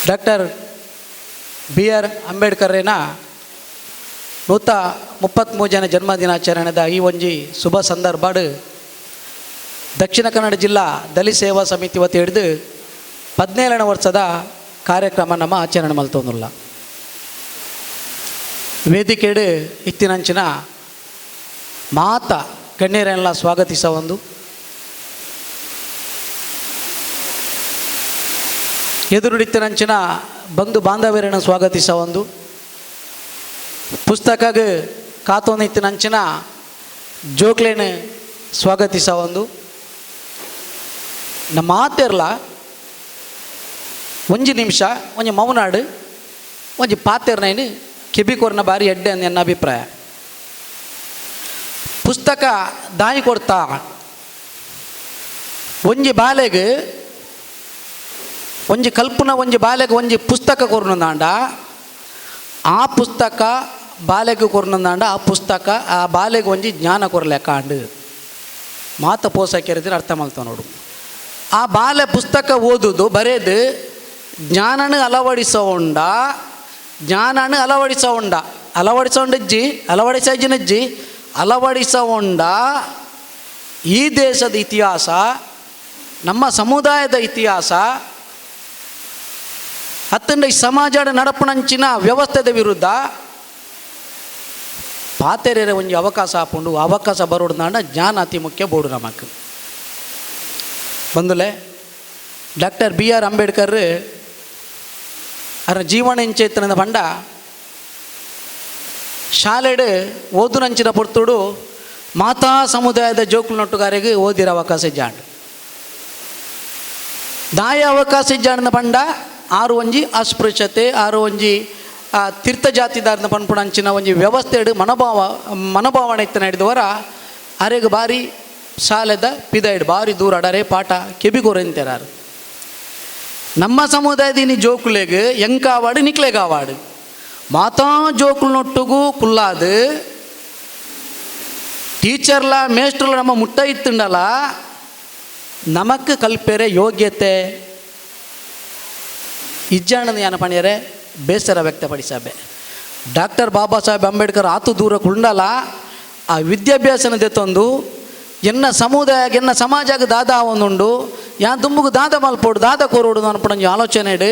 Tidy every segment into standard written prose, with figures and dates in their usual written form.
Doctor B R ಅಂಬೇಡ್ಕರ್ನ 133ನೇ ಜನ್ಮದಿನಾಚರಣೆದ ಈ ಒಂಜಿ ಶುಭ ಸಂದರ್ಭಡ್ ದಕ್ಷಿಣ ಕನ್ನಡ ಜಿಲ್ಲಾ ದಲಿತ ಸೇವಾ ಸಮಿತಿ ವತಿ ಹಿಡಿದು 17ನೇ ವರ್ಷದ ಕಾರ್ಯಕ್ರಮ ನಮ್ಮ ಆಚರಣೆ ಮಲ್ತೊಂದುಲ್ಲ. ವೇದಿಕೆಡು ಇತ್ತಿನಂಚಿನ ಮಾತ ಗಣ್ಯರೆಲ್ಲ ಸ್ವಾಗತಿಸ ಒಂದು ಎದುರುಡಿತ್ತಿನಂಚಿನ ಬಂಧು ಬಾಂಧವ್ಯರನ್ನು ಸ್ವಾಗತಿಸ ಒಂದು ಪುಸ್ತಕಗೆ ಕಾತೋನಿತ್ತಿನಂಚಿನ ಜೋಕ್ಲೇನು ಸ್ವಾಗತಿಸ ಒಂದು ನಮ್ಮ ಮಾತಿರಲ್ಲ ಒಂಜಿ ನಿಮಿಷ ಒಂಜಿ ಮೌನಾಡು ಒಂಜಿ ಪಾತೆರ್ನೈನು ಕೆಬಿಕೋರ್ನ ಬಾರಿ ಎಡ್ಡೆ ಅಂದ ನನ್ನ ಅಭಿಪ್ರಾಯ. ಪುಸ್ತಕ ದಾಯಿ ಕೊಡ್ತಾ ಒಂಜಿ ಬಾಲೆಗೆ ಒಂಜಿ ಕಲ್ಪನ ಒಂಜಿ ಬಾಲೆಗೆ ಒಂಜಿ ಪುಸ್ತಕ ಕೊರ್ನಂದಾಂಡ ಆ ಪುಸ್ತಕ ಬಾಲೆಗೆ ಕೊರ್ನಂದಾಂಡ ಆ ಪುಸ್ತಕ ಆ ಬಾಲೆಗೆ ಒಂಜಿ ಜ್ಞಾನ ಕೊರ್ಲೆಕ್ಕಾಂಡು ಮಾತ ಪೋಸ ಕೆರೆದಿನ ಅರ್ಥ ಮಾಡ್ತಾವ ನೋಡು. ಆ ಬಾಲೆ ಪುಸ್ತಕ ಓದುದು ಬರೆದು ಜ್ಞಾನನು ಅಳವಡಿಸೋಂಡ ಅಳವಡಿಸೋಂಡಜ್ಜಿ ಅಳವಡಿಸೋಂಡ ಈ ದೇಶದ ಇತಿಹಾಸ, ನಮ್ಮ ಸಮುದಾಯದ ಇತಿಹಾಸ, ಅತ್ತಂಡ ಈ ಸಮಾಜದ ನಡಪಣಂಚಿನ ವ್ಯವಸ್ಥೆದ ವಿರುದ್ಧ ಪಾತೆರೆ ಒಂಜಿ ಅವಕಾಶ ಹಾಕೊಂಡು ಅವಕಾಶ ಬರೋಡ್ದಾಂಡ ಜ್ಞಾನ ಅತಿ ಮುಖ್ಯ ಬೋಡು ನಮಕ್ ಬಂದುಲೆ. ಡಾಕ್ಟರ್ ಬಿ ಆರ್ ಅಂಬೇಡ್ಕರ್ ಅವರ ಜೀವನ ಇಂಚೆತ್ತನದ ಪಂಡ ಶಾಲೆಡು ಓದುನಂಚಿನ ಪೊರ್ತುಡು ಮಾತಾ ಸಮುದಾಯದ ಜೋಕುಲು ನೊಟ್ಟುಗಾರಿಗೆ ಓದಿರೋ ಅವಕಾಶ ಇಜ್ಜಾಂಡು ದಾಯ ಅವಕಾಶ ಇಜ್ಜಾಂಡ ಪಂಡ ಆರು ಒಂಜಿ ಅಸ್ಪೃಶ್ಯತೆ ಆರು ಒಂಜಿ ತೀರ್ಥ ಜಾತಿದಾರನ ಪನ್ಪುಣಂಚಿನ ಒಂಜಿ ವ್ಯವಸ್ಥೆಡು ಮನೋಭಾವನೆ ಇತ್ತನ ಹಿಡಿದವರ ಅರೆಗೆ ಬಾರಿ ಶಾಲೆದ ಪಿದೈಡ್ ಬಾರಿ ದೂರ ಅಡರೆ ಪಾಠ ಕೆಬಿಗೋರೆಂತೆರಾರು. ನಮ್ಮ ಸಮುದಾಯದಿನಿ ಜೋಕುಲೆಗೆ ಎಂಕಾವಾಡು ನಿಕ್ಲೆಗಾವಾಡು ಮಾತಾ ಜೋಕುಲು ನೊಟ್ಟುಗೂ ಕುಲ್ಲಾದು ಟೀಚರ್ಲ ಮೇಸ್ಟ್ರಲ್ಲ ನಮ್ಮ ಮುಟ್ಟ ಇತ್ತುಂಡಲ್ಲ ನಮಕ್ ಕಲ್ಪೆರೆ ಯೋಗ್ಯತೆ ಇಜ್ಜಾಣದ ಯಾನ ಪಣಿಯರೆ ಬೇಸರ ವ್ಯಕ್ತಪಡಿಸಬೆ. ಡಾಕ್ಟರ್ ಬಾಬಾ ಸಾಹೇಬ್ ಅಂಬೇಡ್ಕರ್ ಆತು ದೂರ ಕುಂಡಲ ಆ ವಿದ್ಯಾಭ್ಯಾಸನ ದೆತ್ತೊಂದು ಎನ್ನ ಸಮುದಾಯ ಎನ್ನ ಸಮಾಜಕ್ಕೆ ದಾದ ಒಂದುಂಡು ಯಾ ದುಂಬುಗು ದಾದ ಮಲ್ಪೋಡು ದಾದ ಕೋರೋಡು ಅನ್ಪಡಂಜಿ ಆಲೋಚನೆ ಇಡು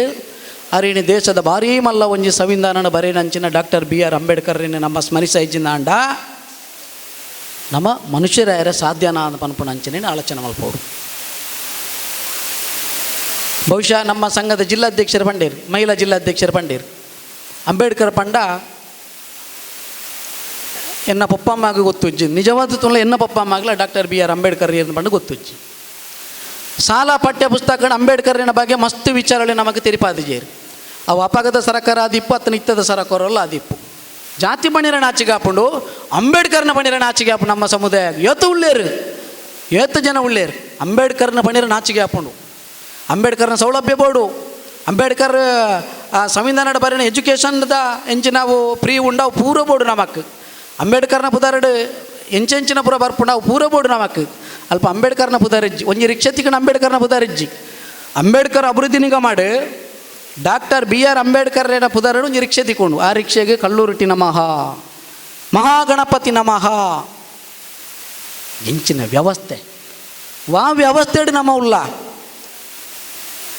ಅರಿಣಿ ದೇಶದ ಭಾರೀ ಮಲ್ಲ ಒಂಜಿ ಸಂವಿಧಾನನ ಬರೇನಂಚಿನ ಡಾಕ್ಟರ್ ಬಿ ಆರ್ ಅಂಬೇಡ್ಕರ್ನ ನಮ್ಮ ಸ್ಮರಿಸ ಇಜ್ಜಿಂದಾಂಡ ನಮ್ಮ ಮನುಷ್ಯರ ಸಾಧ್ಯನಾ ಅಂತ ಪನ್ಪುಣಂಚಿನ ಆಲೋಚನೆ ಮಲ್ಪೋಡು. ಬಹುಶಃ ನಮ್ಮ ಸಂಘದ ಜಿಲ್ಲಾಧ್ಯಕ್ಷರು ಪಂಡೇರು, ಮಹಿಳಾ ಜಿಲ್ಲಾಧ್ಯಕ್ಷರು ಪಂಡೇರು ಅಂಬೇಡ್ಕರ್ ಪಂಡ ಎನ್ನ ಪಪ್ಪಮ್ಮಗೆ ಗೊತ್ತುಜ್ಜಿ ನಿಜವಾದ ತುಲ್ಲ ಎನ್ನ ಪಪ್ಪಮ್ಮಾಗಲ ಡಾಕ್ಟರ್ ಬಿ ಆರ್ ಅಂಬೇಡ್ಕರ್ ಏನು ಪಂಡ ಗೊತ್ತುಜ್ಜಿ. ಶಾಲಾ ಪಠ್ಯ ಪುಸ್ತಕಗಳು ಅಂಬೇಡ್ಕರ್ನ ಬಗ್ಗೆ ಮಸ್ತ್ ವಿಚಾರಗಳು ನಮಗೆ ತಿರುಪಾದಿಜೇರು. ಅವು ಅಪಗತ ಸರಕಾರ ಆದಿಪ್ಪು ಅತ್ತ ನಿತ್ಯದ ಸರಕಾರಲ್ಲ ಆದಿಪ್ಪು ಜಾತಿ ಪಣಿರಣ ಆಚೆಗೆ ಹಾಕೊಂಡು ಅಂಬೇಡ್ಕರ್ನ ಪಣಿರಣ ಆಚೆಗೆ ಹಾಪು ನಮ್ಮ ಸಮುದಾಯ ಏತು ಜನ ಉಳ್ಳೇರು ಅಂಬೇಡ್ಕರ್ನ ಪಣಿರಣ ಆಚೆಗೆ ಹಾಕೊಂಡು ಅಂಬೇಡ್ಕರ್ನ ಸೌಲಭ್ಯ ಬೋಡು ಅಂಬೇಡ್ಕರ್ ಸಂವಿಧಾನದ ಬರೀನ ಎಜುಕೇಷನ್ದ ಎಂಚಿ ನಾವು ಫ್ರೀ ಉಂಡವು ಪೂರ ಬೋಡು ನಮಕ್ ಅಂಬೇಡ್ಕರ್ನ ಪುದಾರಡು ಎಂಚೆಂಚಿನ ಪೂರ ಬರ್ಪುಂಡವು ಪೂರ ಬೋಡು ನಮಕ್ ಅಲ್ಪ ಅಂಬೇಡ್ಕರ್ನ ಪುದಾರಿಜ್ಜಿ ಒಂಜಿ ರಿಕ್ಷಾ ತಿಕ್ಕಣ ಅಂಬೇಡ್ಕರ್ನ ಪುದಾರಿಜ್ಜಿ ಅಂಬೇಡ್ಕರ್ ಅಭಿವೃದ್ಧಿ ನಿಗಮ ಮಾಡಿ ಡಾಕ್ಟರ್ ಬಿ ಆರ್ ಅಂಬೇಡ್ಕರ್ನ ಪುದಾರಡು ಒಂಜಿ ರಿಕ್ಷಾ ತಿಕ್ಕೊಂಡು ಆ ರಿಕ್ಷೆಗೆ ಕಲ್ಲೂರಿಟಿ ನಮಃ ಮಹಾಗಣಪತಿ ನಮಃ ಎಂಚಿನ ವ್ಯವಸ್ಥೆ ವಾ ವ್ಯವಸ್ಥೆಡು ನಮ್ಮ ಉಲ್ಲ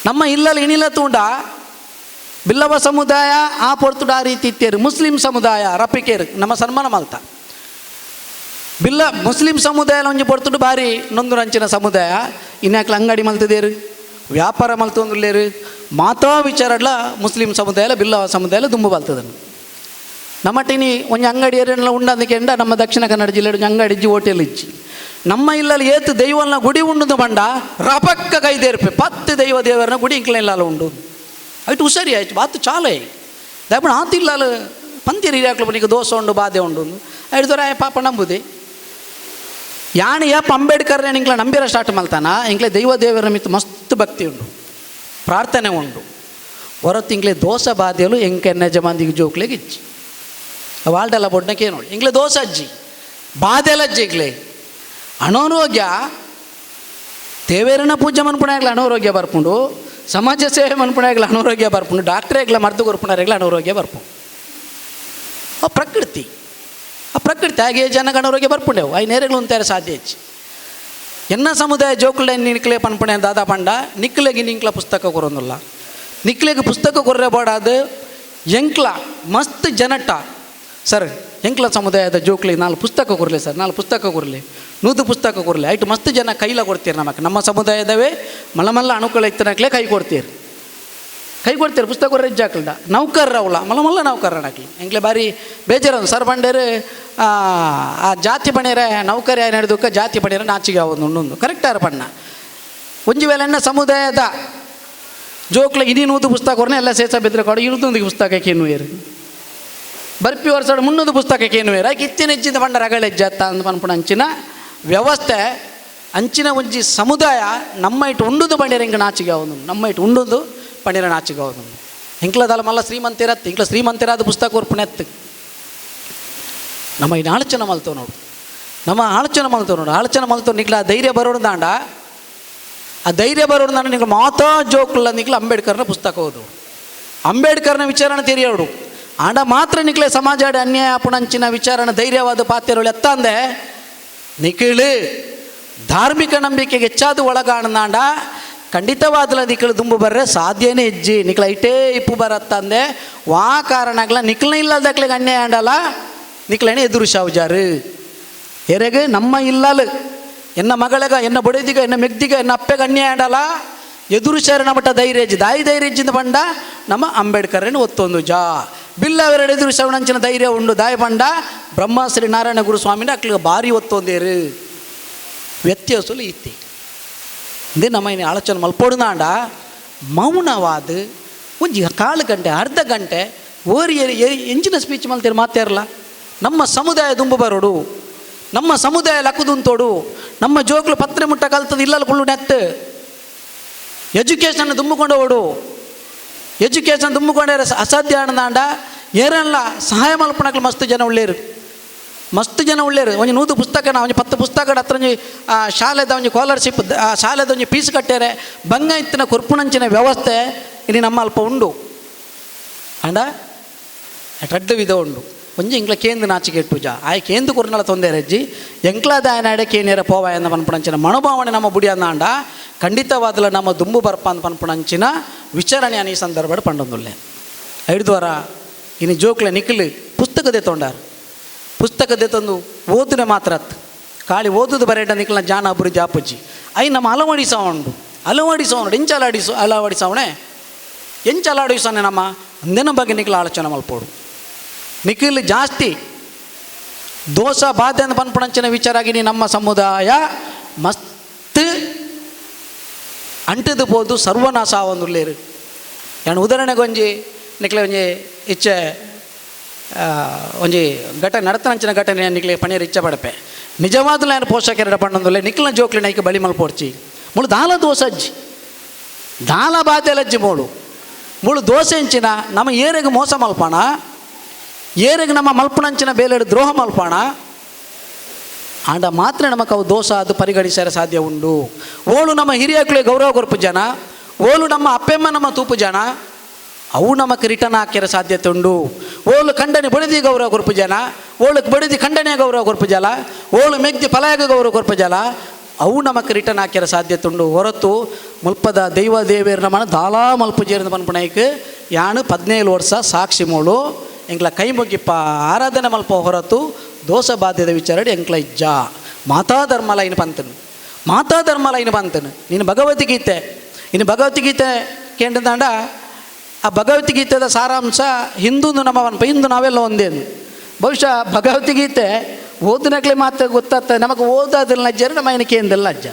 ನಮ್ಮ ಇಲ್ಲಲ್ಲಿ ಇಣಿಲ ತೂಂಡ ಬಿಲ್ಲವ ಸಮುದಾಯ ಆ ಪೊರ್ತುಡು ಆ ರೀತಿ ಇತ್ತೇರು. ಮುಸ್ಲಿಂ ಸಮುದಾಯ ರಪಿಕೇರು ನಮ್ಮ ಸನ್ಮಾನ ಮಲ್ತ ಮುಸ್ಲಿಂ ಸಮುದಾಯ ಒಂಜಿ ಪೊರ್ತುಡು ಬಾರಿ ನೊಂದುರಂಚಿನ ಸಮುದಾಯ ಇನ್ಯಾಕ್ಲ ಅಂಗಡಿ ಮಲ್ತದೇರು ವ್ಯಾಪಾರ ಮಲ್ತೊಂದುಲ್ಲೇರು ಮಾತಾ ವಿಚಾರಡ್ಲ ಮುಸ್ಲಿಂ ಸಮುದಾಯ ಬಿಲ್ಲವ ಸಮುದಾಯ ದುಂಬು ಬಲ್ತದನು. ನಮ್ಮಟಿನಿ ಒಂಜಿ ಅಂಗಡಿ ಏರೆಲ್ಲ ಉಂಡದಕ್ಕೆ ಎಂಡ ನಮ್ಮ ದಕ್ಷಿಣ ಕನ್ನಡ ಜಿಲ್ಲೆ ಒಂಜಿ ಅಂಗಡಿ ಇಜ್ಜಿ ಹೋಟೆಲ್ ಇಜ್ಜಿ ನಮ್ಮ ಇಲ್ಲಲ್ಲಿ ಏತು ದೈವಲ್ನ ಗುಡಿ ಉಂಡು ಬಂಡ ರಪಕ್ಕ ಕೈದೇರ್ಪೆ 10 ದೇವರನ ಗುಡಿ ಇಂಕ್ಲೆಲ್ಲ ಉಂಡು ಅಯ್ತು ಹುಷಾರಿ ಆಯ್ತು ಬಾತು ಚಾಲೇ ದಯಪಣ ಆತಿಲ್ಲ ಪಂತಿರಿ ಹಿರಿಯಾಕ್ಲು ಬನಿಗೆ ದೋಸೆ ಉಂಡು ಬಾಧೆ ಉಂಡು ಐದು ಪಾಪ ನಂಬುದೆ ಯಾಣಿ ಯಪ್ಪ ಅಂಬೇಡ್ಕರ್ ಇಂಕ್ಲ ನಂಬಿರ ಸ್ಟಾರ್ಟ್ ಮಲ್ತಾನ ಇಂಕ್ಲೆ ದೇವರ ಮಿತ್ತು ಮಸ್ತ್ ಭಕ್ತಿ ಉಂಡು ಪ್ರಾರ್ಥನೆ ಉಂಡು ಹೊರತು ಇಂಕ್ಲೆ ದೋಸೆ ಬಾಧೆಯಲು ಎಂಕೆನ್ನ ಜಮಾಂದಿಗೆ ಜೋಕ್ಲೆಗೆ ಇಜ್ಜಿ ವಾಲ್ಡೆಲ್ಲ ಬೊಡ್ನಕ್ಕೆ ನೋಡಿ ಇಂಕ್ಲೆ ದೋಸೆ ಅಜ್ಜಿ ಬಾಧೆಲ್ಲ ಅಜ್ಜಿ ಇಂಕ್ಲೆ ಅನಾರೋಗ್ಯ ದೇವೇರನ ಪೂಜೆ ಮನ್ಪುಣ ಆಗ್ಲ ಅನಾರೋಗ್ಯ ಬರ್ಕೊಂಡು ಸಮಾಜ ಸೇವೆ ಮನ್ಪುಣಾಗಲ ಅನಾರೋಗ್ಯ ಬರ್ಪುಂಡು, ಡಾಕ್ಟ್ರೇಗ್ಲ ಮರ್ದು ಕೊರ್ಪುಣಾರೆಗ್ಲ ಅನಾರೋಗ್ಯ ಬರ್ಪು. ಆ ಪ್ರಕೃತಿ ಹಾಗೆ ಜನಗ ಅನಾರೋಗ್ಯ ಬರ್ಪುಂಡೆವು ಐ ನೇರೆಗಳು ಅಂತಾರೆ ಸಾಧ್ಯ ಹೆಚ್ಚು. ಎನ್ನ ಸಮುದಾಯ ಜೋಕುಲ ನಿಕ್ಲೆ ಪನ್ಪುಣೆ ದಾದಾ ಪಂಡ ನಿಕ್ಲೆಗೆ ನಿಂಕ್ಲ ಪುಸ್ತಕ ಕೊರೊಂದಿಲ್ಲ. ನಿಕ್ಲೆಗೆ ಪುಸ್ತಕ ಕೊರ್ರೆ ಬಾಡಾದು ಎಂಕ್ಲ ಮಸ್ತ್ ಜನಟ ಸರ್ ಎಂಕ್ಲ ಸಮುದಾಯದ ಜೋಕ್ಲಿ 4 ಪುಸ್ತಕ ಕೊರಲಿ ಸರ್, 4 ಪುಸ್ತಕ ಕೊರಲಿ, 100 ಪುಸ್ತಕ ಕೊರಲಿ ಐಟು ಮಸ್ತ್ ಜನ ಕೈಲ ಕೊಡ್ತೀರಿ. ನಮ್ಮ ಸಮುದಾಯದವೇ ಮಲಮಲ್ಲ ಅನುಕೂಲ ಇತ್ತನಕ್ಲೆ ಕೈ ಕೊಡ್ತೀರಿ ಪುಸ್ತಕ ಕೊರ್ರೆ ಇಜ್ಜಾಕಲ್ಡ ನೌಕರ್ರವಲ್ಲ ಮಲಮಲ್ಲ ನೌಕರ್ರನಾಕ್ಲಿ ಎಂಕ್ಲೆ ಬಾರಿ ಬೇಜಾರ ಸರ್ ಬಂಡೇರು ಆ ಜಾತಿ ಪಣಿಯರೆ ನೌಕರಿ ನಡೆದಕ್ಕ ಜಾತಿ ಪಣಿಯರೆ ನಾಚಿಗೆ ಆಗೋದು ಉಂಡು ಕರೆಕ್ಟಾರ ಪಣ್ಣ ಒಂಜಿ ವೇಳೆನ್ನ ಸಮುದಾಯದ ಜೋಕ್ಲ ಇಡೀ 100 ಪುಸ್ತಕ ಕೊರನೆ ಎಲ್ಲ ಸೇಸ ಬೆದ್ರೆ ಕೊಡು 200 ಪುಸ್ತಕಕ್ಕೆ ಏನುವೇರು ಬರ್ಪಿ ವರ್ಷ 300 ಪುಸ್ತಕಕ್ಕೆ ಏನುವೇರು ಆಕೆ ಹೆಚ್ಚಿನ ಪಂಡ ರಗಳೆಜ್ಜತ್ತ ಅಂದು ಪನ್ಪುಣ ಅಂಚಿನ ವ್ಯವಸ್ಥೆ ಅಂಚಿನ ಒಂಜಿ ಸಮುದಾಯ ನಮ್ಮ ಇಟ್ಟು ಉಂಡುದು ಪಂಡಿರ ಹಿಂಗೆ ನಾಚಿಗೆ ಆಗೋದು, ನಮ್ಮ ಇಟ್ಟು ಉಂಡುದು ಪಂಡಿರ ನಾಚಿಗೆ ಆಗೋದು. ಇಂಕ್ಲದಲ್ಲ ಮಲ್ಲ ಶ್ರೀಮಂತಿರತ್ತು ಇಂಕ್ಲ ಶ್ರೀಮಂತಿರಾದ ಪುಸ್ತಕ ಕೊರ್ಪುಣೆತ್ತು ನಮ್ಮ ಇನ್ನು ಆಲೋಚನೆ ಮಲ್ತವ್ ನೋಡು, ಆಲೋಚನೆ ಮಲ್ತವ್ ನಿಕ್ಲ ಆ ಧೈರ್ಯ ಬರೋಡು ದಾಂಡ, ಆ ಧೈರ್ಯ ಬರೋಡು ದಾಂಡ ನಿಕ್ಲ ಮಾತಾ ಜೋಕ್ಲ ನಿಕ್ಲ ಅಂಬೇಡ್ಕರ್ನ ಪುಸ್ತಕ ಓದು, ಅಂಬೇಡ್ಕರ್ನ ವಿಚಾರಣೆ ತೆರೆಯೋಡು ಆಂಡ ಮಾತ್ರ ನಿಕ್ಲೆ ಸಮಾಜ ಅನ್ಯಾಯ ಪುಣಂಚಿನ ವಿಚಾರಣೆ ಧೈರ್ಯವಾದ ಪಾತ್ರೆಗಳು ಎತ್ತಂದೆ ನಿಖಿಳು ಧಾರ್ಮಿಕ ನಂಬಿಕೆಗೆ ಹೆಚ್ಚಾದ ಒಳಗಾಣದಾಂಡ ಖಂಡಿತವಾದಲ ನಿಖಿಳು ದುಂಬು ಬರ್ರೆ ಸಾಧ್ಯನೇ ಹೆಜ್ಜಿ ನಿಕ್ಲ ಐಟೇ ಇಪ್ಪು ಬರತ್ತಂದೆ ವಾ ಕಾರಣಗ್ಲ ನಿಕ್ಲನ ಇಲ್ಲದಕ್ಲೆಗೆ ಅನ್ಯಾಯ ಆಂಡಲ್ಲ ನಿಕ್ಲನೇ ಎದುರು ಶಾವುಜಾರು ಎರೆಗೆ ನಮ್ಮ ಇಲ್ಲಲು ಎನ್ನ ಮಗಳಗ ಎನ್ನ ಬೊಡೆದಿಗ ಎನ್ನ ಮೆಗ್ದಿಗ ಎನ್ನ ಅಪ್ಪೆಗೆ ಅನ್ಯಾಯ ಆಂಡಲ್ಲ ಎದುರು ಶರಣ ಮಟ್ಟ ಧೈರ್ಯಜ್ಜಿ ಧೈರ್ಯಜ್ಜಿಂದ ಬಂಡ ನಮ್ಮ ಅಂಬೇಡ್ಕರ್ನ ಒತ್ತೊಂದು ಜಾ ಬಿಲ್ಲವೆರಡು ಎದುರು ಶ್ರವಣಂಚಿನ ಧೈರ್ಯ ಉಂಡು ದಾಯ ಬಂಡ ಬ್ರಹ್ಮಶ್ರೀ ನಾರಾಯಣ ಗುರುಸ್ವಾಮಿನ ಅಕ್ಲಿಗೆ ಭಾರಿ ಒತ್ತೊಂದೇರು ವ್ಯತ್ಯಾಸಲು ಇತ್ತಿ ಇಂದೇ ನಮ್ಮ ಇನ್ನು ಆಲೋಚನೆ ಮಲ್ಪೊಡುನಾಂಡ ಮೌನವಾದ ಒಂಜಿ ಕಾಲು ಗಂಟೆ ಅರ್ಧ ಗಂಟೆ ಓರಿ ಎಂಚಿನ ಸ್ಪೀಚ್ ಮಲ್ತೀರಿ ಮಾತಾರಲ್ಲ ನಮ್ಮ ಸಮುದಾಯ ದುಂಬು ಬರೋಡು, ನಮ್ಮ ಸಮುದಾಯ ಲಕ್ಕುದುಂತೋಡು, ನಮ್ಮ ಜೋಕ್ಲು ಪತ್ರೆ ಮುಟ್ಟ ಕಲ್ತದ್ದು ಇಲ್ಲಲ್ಲ ಕುಳ್ಳು ನೆತ್ತು ಎಜುಕೇಷನ್ ದುಂಬಿಕೊಂಡು ಓಡು, ಎಜುಕೇಷನ್ ದುಂಬಿಕೊಂಡೇ ಅಸಾಧ್ಯ ಅನ್ನದಾಂಡ ಏರಲ್ಲ ಸಹಾಯ ಮಲ್ಪಣಕ್ಲು ಮಸ್ತ್ ಜನ ಉಳ್ಳೇರು ಒಂಜಿ 100 ಪುಸ್ತಕನ ಒಂಜಿ 10 ಪುಸ್ತಕ ಹತ್ರ ಶಾಲೆದ ಒಂಜಿ ಸ್ಕಾಲರ್ಶಿಪ್ ಶಾಲೆದ ಒಂಜಿ ಫೀಸ್ ಕಟ್ಟೇರೆ ಬಂಗ ಇತ್ತಿನ ಕೊರ್ಪುಣಂಚಿನ ವ್ಯವಸ್ಥೆ ಇನ್ನು ನಮ್ಮ ಅಲ್ಪ ಉಂಡು ಅಂಡ ರಡ್ಡು ವಿಧ ಉಂಡು. ಒಂಜಿ ಇಂಕ್ಲ ಕೇಂದ್ರ ನಾಚಿಕೆ ಇಟ್ಟುಜ ಆಯ್ ಕೇಂದ್ರ ಕೊರ್ನಲ ತೊಂದರೆಜ್ಜಿ ಎಂಕ್ಲಾದ ಆಯನಾಡೆ ಕೇನೇರ ಪೋವ ಎಂದ ಪನ್ಪುಣಂಚಿನ ಮನೋಭಾವನೆ ನಮ್ಮ ಬುಡಿ ಅಂದಾಂಡ ಖಂಡಿತವಾದಲ ನಮ್ಮ ದುಂಬು ಬರ್ಪ ಅಂತ ಪನ್ಪುಣಂಚಿನ ವಿಚಾರಣೆ ಈ ಸಂದರ್ಭ ಪಂಡೊಂದುಲ್ಲೆ ಐದುವರ ಇನ್ನು ಜೋಕ್ಲೆ ನಿಖಿಲ್ ಪುಸ್ತಕದೇ ತೊಂಡಾರು ಪುಸ್ತಕದೇ ತಂದು ಓದಿನ ಮಾತ್ರ ಖಾಲಿ ಓದುದು ಬರೇಟ ನಿಖಿಲ್ನ ಜಾನ ಅಭಿವೃದ್ಧಿ ಆಪಜ್ಜಿ ಐ ನಮ್ಮ ಅಲವಾಡಿಸೋನು ಅಳವಡಿಸವಣೆ ಎಂಚಲಾಡಿಸೋನೆ ನಮ್ಮ ಅಂದಿನ ಬಗ್ಗೆ ನಿಖಿಲ್ ಆಲೋಚನೆ ಮಲ್ಪೋಡು ನಿಖಿಲ್ ಜಾಸ್ತಿ ದೋಷ ಬಾಧೆ ಅಂತ ಪನ್ಪುಣಂಚಿನ ವಿಚಾರ ಆಗಿ ನಮ್ಮ ಸಮುದಾಯ ಮಸ್ತ್ ಅಂಟದು ಬೋದು ಸರ್ವನಾಶ ಆವೊಂದುಲ್ಲೇರು ನಾನು ಉದಾಹರಣೆಗೆ ಒಂಜಿ ನಿಕ್ಲೆ ಒಂಜಿ ಇಚ್ಛೆ ಒಂಜಿ ಘಟನೆ ನಡತನಂಚಿನ ಘಟನೆ ನಿಕ್ಲೆ ಪಣಿಯರು ಇಚ್ಛೆ ಪಡಪೆ ನಿಜವಾದಲು ಏನು ಪೋಷಕರ ಪಣ್ಣೊಂದುಲ್ಲೆ ನಿಕ್ಲಿನ ಜೋಕ್ಲಿನ ಐಕೆ ಬಳಿ ಮಲ್ಪೋಡ್ಚಿ ಮುಳು ದಾಲ ದೋಸೆ ಅಜ್ಜಿ ದಾಲ ಬಾತೆಲಜ್ಜಿ ಮುಳು ದೋಸೆ ಹೆಂಚಿನ ನಮ್ಮ ಏರೆಗೆ ಮೋಸ ಮಲ್ಪಾಣ ಏರೆಗೆ ನಮ್ಮ ಮಲ್ಪಣಂಚಿನ ಬೇಲೆಡು ದ್ರೋಹ ಮಲ್ಪಾಣ ಆಂಡ ಮಾತ್ರ ನಮಗೆ ಅವು ದೋಷ ಅದು ಪರಿಗಣಿಸಲು ಸಾಧ್ಯ ಉಂಡು. ಓಳು ನಮ್ಮ ಹಿರಿಯಕ್ಕಳಿಗೆ ಗೌರವ ಕೊರ್ಪು ಜನ, ಓಳು ನಮ್ಮ ಅಪ್ಪೆಮ್ಮ ನಮ್ಮ ತೂಪು ಜನ, ಅವು ನಮಗೆ ರಿಟರ್ನ್ ಹಾಕಿರೋ ಸಾಧ್ಯತೆ ಉಂಡು. ಓಳು ಖಂಡನೆ ಬಡಿದಿ ಗೌರವ ಕೊರ್ಪು ಜನ, ಓಳಕ್ಕೆ ಬಡಿದಿ ಖಂಡನೆ ಗೌರವ ಕೊರ್ಪು ಜಲ, ಓಳು ಮೆಗ್ದಿ ಫಲಾಗ ಗೌರವ ಕೊರ್ಪು ಜಲ, ಅವು ನಮಗೆ ರಿಟರ್ನ್ ಹಾಕಿರೋ ಸಾಧ್ಯತೆ ಉಂಡು. ಹೊರತು ಮುಲ್ಪದ ದೈವ ದೇವೇರ ನಮ್ಮನ ದಾಲಾ ಮಲ್ಪು ಜೇರಿನ ಪನ್ಪುಣೈಕ್ ಯಾನು 17 ವರ್ಷ ಸಾಕ್ಷಿ ಮೋಳು ಎಂಕ್ಲ ಕೈ ಮುಗಿಪ್ಪ ಆರಾಧನೆ ಮಲ್ಪ ಹೊರತು ದೋಷ ಬಾಧ್ಯದ ವಿಚಾರಡಿ ಎಂಕ್ಲ ಇಜ್ಜ ಮಾತಾಧರ್ಮ ಲೈನ್ ಪಂತನು ನೀನು ಭಗವದ್ಗೀತೆ ಕೇಂದ್ರದಾಂಡ ಆ ಭಗವದ್ಗೀತೆದ ಸಾರಾಂಶ ಹಿಂದೂನು ನಮ್ಮ ಹಿಂದೂ ನಾವೆಲ್ಲ ಒಂದೇನು ಬಹುಶಃ ಭಗವದ್ಗೀತೆ ಓದಿನಕ್ಲೆ ಮಾತ್ರ ಗೊತ್ತಾಗ್ತದೆ ನಮಗೆ ಓದೋದಿಲ್ಲ ಅಜ್ಜರು ನಮ್ಮ ಏನಕ್ಕೆ ಕೇಂದ್ರಲ್ಲ ಅಜ್ಜ